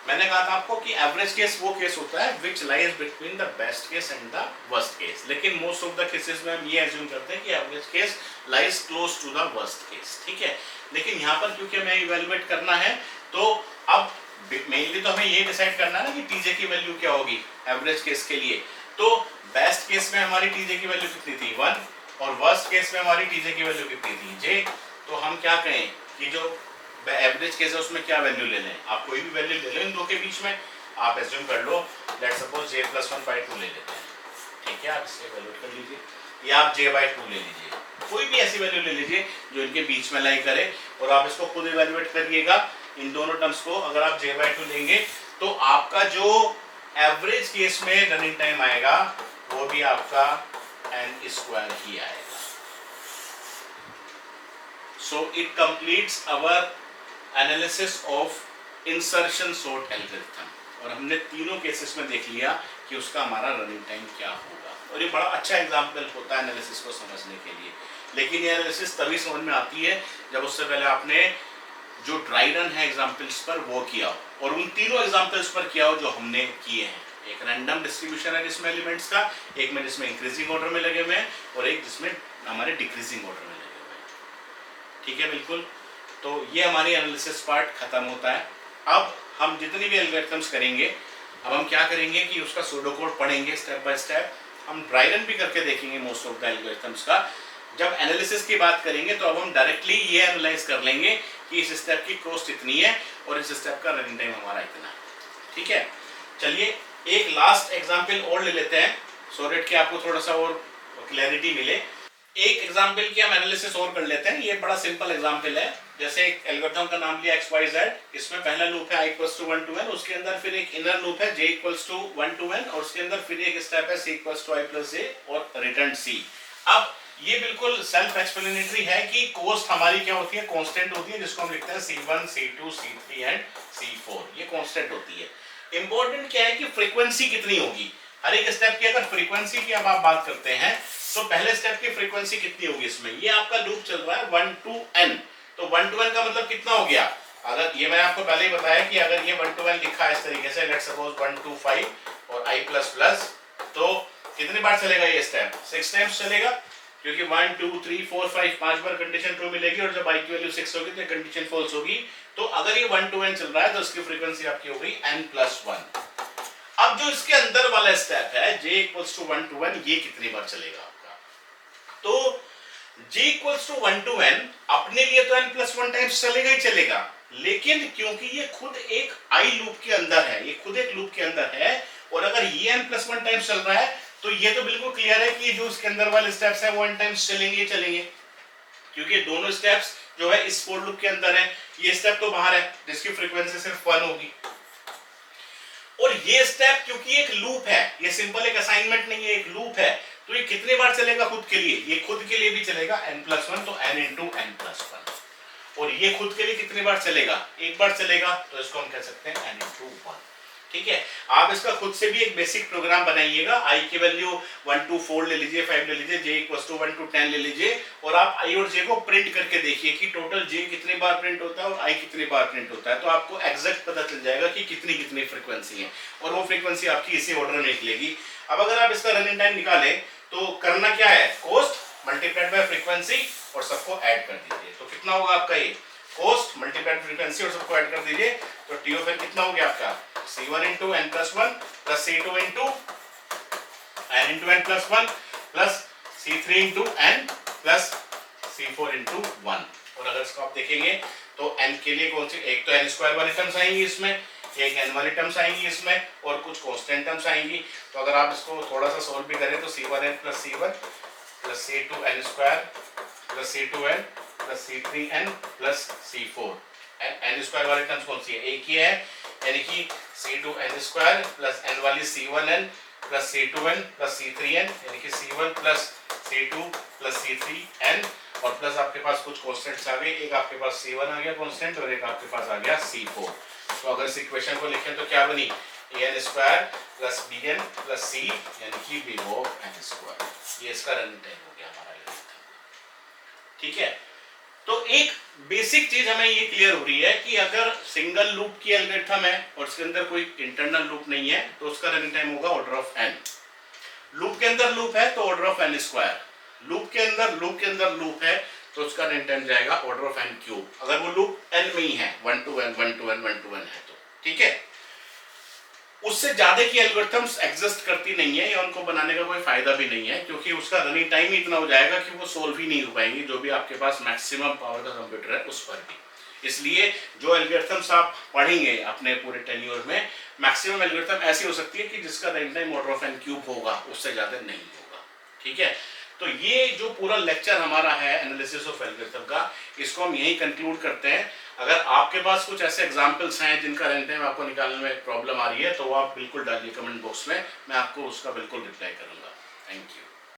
मैंने कहा था आपको कि एवरेज केस वो केस होता है which lies between the best case and the worst case. लेकिन मोस्ट ऑफ द केसेस में हम ये एज्यूम करते हैं कि average case lies close to the worst case, ठीक है। लेकिन यहाँ पर क्योंकि हमें इवेलुएट करना है, तो अब मेनली तो हमें ये डिसाइड करना है ना कि टीजे की वैल्यू क्या होगी एवरेज केस के लिए। तो बेस्ट केस में हमारी टीजे की वैल्यू कितनी थी 1, और वर्स्ट केस में हमारी टीजे की वैल्यू कितनी थी j। तो हम क्या कहें कि जो एवरेज केस है उसमें क्या वैल्यू ले लें, आप कोई भी वैल्यू ले लो इन दो के बीच में। आप एज्यूम कर लो, लेट्स सपोज j+1/2 ले लेते हैं, ठीक है। आप इसे वैल्यू कर लीजिए, या आप j/2 ले लीजिए, कोई भी ऐसी वैल्यू ले लीजिए जो इनके बीच में लाई करे, और आप इसको खुद इवेल्युएट करिएगा इन दोनों टर्म्स को। अगर आप j/2 लेंगे तो आपका जो एवरेज केस में रनिंग टाइम आएगा वो भी आपका n² ही आएगा। So it completes our analysis of insertion sort algorithm, और हमने तीनों केसेस में देख लिया कि उसका हमारा रनिंग टाइम क्या होगा। और ये बड़ा अच्छा एग्जाम्पल होता है एनालिसिस को समझने के लिए। लेकिन ये एनालिसिस तभी समझ में आती है जब उससे पहले आपने जो ड्राई रन है एग्जाम्पल्स पर वो किया हो, और उन तीनों एग्जाम्पल्स पर किया हो जो हमने किए हैं। एक रैंडम डिस्ट्रीब्यूशन है जिसमें एलिमेंट्स का, एक में जिसमें इंक्रीजिंग ऑर्डर में लगे हुए हैं, और एक जिसमें हमारे डिक्रीजिंग ऑर्डर में लगे हुए हैं, ठीक है। बिल्कुल, तो ये हमारी एनालिसिस पार्ट खत्म होता है। अब हम जितनी भी एल्गोरिथम्स करेंगे, अब हम क्या करेंगे कि उसका सूडो कोड पढ़ेंगे स्टेप बाय स्टेप। हम ड्राई रन भी करके देखेंगे मोस्ट ऑफ द एल्गोरिथम्स का। जब एनालिसिस की बात करेंगे तो अब हम डायरेक्टली ये एनालाइज कर लेंगे कि इस स्टेप की कॉस्ट इतनी है और इस स्टेप का रनिंग टाइम हमारा इतना है, ठीक है। चलिए एक लास्ट एग्जाम्पल और ले लेते हैं सो दैट कि आपको थोड़ा सा और क्लैरिटी मिले। एक एग्जाम्पल की हम एनालिसिस और कर लेते हैं। ये बड़ा सिंपल एग्जाम्पल है। जैसे एक एल्गोरिथम का नाम लिया XYZ, इसमें पहला लूप है i = 1 to n, उसके अंदर फिर एक इनर लूप है j = 1 to n, और उसके अंदर फिर एक स्टेप है c = i + j और रिटर्न c। अब ये बिल्कुल सेल्फ एक्सप्लेनेटरी है कि कॉस्ट हमारी क्या होती है, कांस्टेंट होती है, जिसको हम लिखते हैं c1, c2, c3 and c4। ये कांस्टेंट होती है। इंपॉर्टेंट क्या है कि फ्रीक्वेंसी कितनी होगी हर एक स्टेप की। अगर फ्रीक्वेंसी की अब आप बात करते हैं तो पहले स्टेप की फ्रीक्वेंसी कितनी होगी इसमें? ये आपका लूप चल रहा है 1 to n, तो 1 to n का मतलब कितना हो गया? अगर ये मैंने आपको पहले ही बताया कि अगर ये 1 to n लिखा है इस तरीके से, लेट्स सपोज 1 to 5 और i++, तो कितनी बार चलेगा ये स्टेप? 6 टाइम्स चलेगा, क्योंकि 1 2 3 4 5 5 बार कंडीशन ट्रू मिलेगी, और जब i की वैल्यू 6 होगी तो कंडीशन फॉल्स होगी। तो अगर ये 1 to n चल रहा है तो इसकी फ्रीक्वेंसी आपकी हो गई n+1। अब जो इसके अंदर वाला स्टेप है j = 1 to n, ये कितनी बार चलेगा आपका? तो j = 1 to n अपने लिए तो n+1 टाइम्स चलेगा ही चलेगा, लेकिन क्योंकि ये खुद एक i लूप के अंदर है, ये खुद एक लूप के अंदर है, और अगर ये n+1 टाइम्स चल रहा है तो ये तो बिल्कुल क्लियर है कि जो इसके अंदर वाले स्टेप्स है वो n टाइम्स चलेंगे चलेंगे, क्योंकि दोनों स्टेप्स जो है इस फोर लूप के अंदर है। ये स्टेप तो बाहर है जिसकी फ्रीक्वेंसी सिर्फ 1 होगी, और ये स्टेप क्योंकि एक लूप है, ये सिंपल एक असाइनमेंट नहीं है, एक लूप है, तो ये कितनी बार चलेगा खुद के लिए? ये खुद के लिए भी चलेगा n+1, तो n × n+1। और ये खुद के लिए कितनी बार चलेगा? एक बार चलेगा, तो इसको हम कह सकते हैं n × 1, ठीक है। आप इसका खुद से भी एक बेसिक प्रोग्राम बनाइएगा। i की वैल्यू 1 to 4 ले लीजिए, 5 ले लीजिए, j = 1 to 10 ले लीजिए, और आप i और j को प्रिंट करके देखिए कि टोटल j कितनी बार प्रिंट होता है और i कितनी बार प्रिंट होता है, तो आपको एग्जैक्ट पता चल जाएगा कि कितनी कितनी फ्रीक्वेंसी है, और वो फ्रीक्वेंसी आपकी इसी ऑर्डर में निकलेगी। अब अगर आप इसका रनिंग टाइम निकालें तो करना क्या है, कॉस्ट मल्टीप्लाइड बाय फ्रीक्वेंसी और सबको ऐड कर दीजिए। तो कितना होगा आपका? ये कॉस्ट मल्टीप्लाइड फ्रीक्वेंसी और सबको ऐड कर दीजिए, तो t ऑफ n कितना हो गया आपका? c1 × n+1 plus c2 × n × n+1 plus c3 × n plus c4 × 1। और अगर इसको आप देखेंगे तो n के लिए कौन सी, एक तो n² वाली टर्म्स आएंगी इसमें, एक n वाली टर्म्स आएंगी इसमें, और कुछ कांस्टेंट टर्म्स आएंगी। तो अगर आप इसको थोड़ा सा सोल्व भी करें तो c1n plus c1 plus c2n² plus c2n plus c3n plus c4, n² वाली टर्म्स कौन सी है? एक ही है, यानी कि c2n² प्लस n वाली c1n plus c2n plus c3n, यानी कि c1 plus c2 plus c3n और प्लस आपके पास कुछ कॉन्स्टेंट्स आ गए, एक आपके पास C1 आ गया कॉन्स्टेंट और एक आपके पास आ गया C4। तो अगर इस इक्वेशन को लिखें तो क्या बनी, an square plus bn plus c यानी कि b ऑफ n स्क्वायर। ये इसका रनिंग टाइम हो गया हमारा एल्गोरिथम। ठीक है, तो एक बेसिक चीज हमें ये क्लियर हो रही है कि अगर सिंगल लूप की एल्गोरिथम है और उसके अंदर कोई इंटरनल लूप नहीं है तो उसका रनिंग टाइम होगा ऑर्डर ऑफ n। लूप के अंदर लूप है तो order of n square, loop के अंदर लूप है तो उसका रनिंग टाइम जाएगा ऑर्डर ऑफ n क्यूब, अगर वो लूप n में ही है 1 to n 1 to n 1 to n है तो। ठीक है, उससे ज्यादा की एल्गोरिथम्स एग्जिस्ट करती नहीं है या उनको बनाने का कोई फायदा भी नहीं है, क्योंकि उसका रनिंग टाइम ही इतना हो जाएगा कि वो सोल्व ही नहीं हो पाएंगी जो भी आपके पास मैक्सिमम पावर का कंप्यूटर है उस पर भी। इसलिए जो एल्गोरिथम्स आप पढ़ेंगे अपने पूरे टेन्योर में, मैक्सिमम एल्गोरिथम ऐसी हो सकती है कि जिसका running time order of n cube होगा, उससे ज्यादा नहीं होगा। ठीक है, तो ये जो पूरा लेक्चर हमारा है एनालिसिस ऑफ एल्गोरिथम का, इसको हम यही कंक्लूड करते हैं। अगर आपके पास कुछ ऐसे एग्जांपल्स हैं जिनका रनिंग टाइम आपको निकालने में प्रॉब्लम आ रही है तो वो आप बिल्कुल डालिए कमेंट बॉक्स में, मैं आपको उसका बिल्कुल रिप्लाई करूंगा। Thank you.